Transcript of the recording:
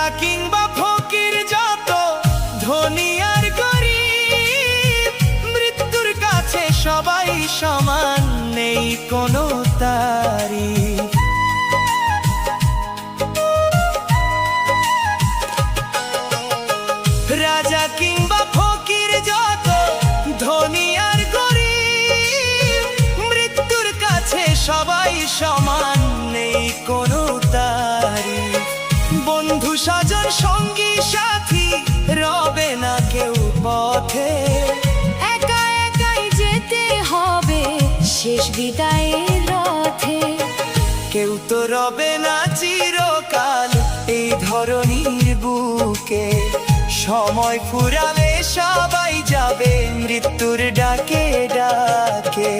রাজা কিংবা ফকির, যত ধনী আর গরিব, মৃত্যুর কাছে সবাই সমান, নেই কোনো তারিফ। রাজা কিংবা ফকির, যত ধনী আর গরিব, মৃত্যুর কাছে সবাই সমান, নেই কোনো তারিফ। বন্ধু স্বজন সঙ্গী সাথী রবে না কেউ পথে, একা একাই যেতে হবে শেষ বিদায়ের রথে। কেউ তো রবে না চিরকাল এই ধরনীর বুকে, সময় ফুরালে সবাই যাবে মৃত্যুর ডাকে ডাকে।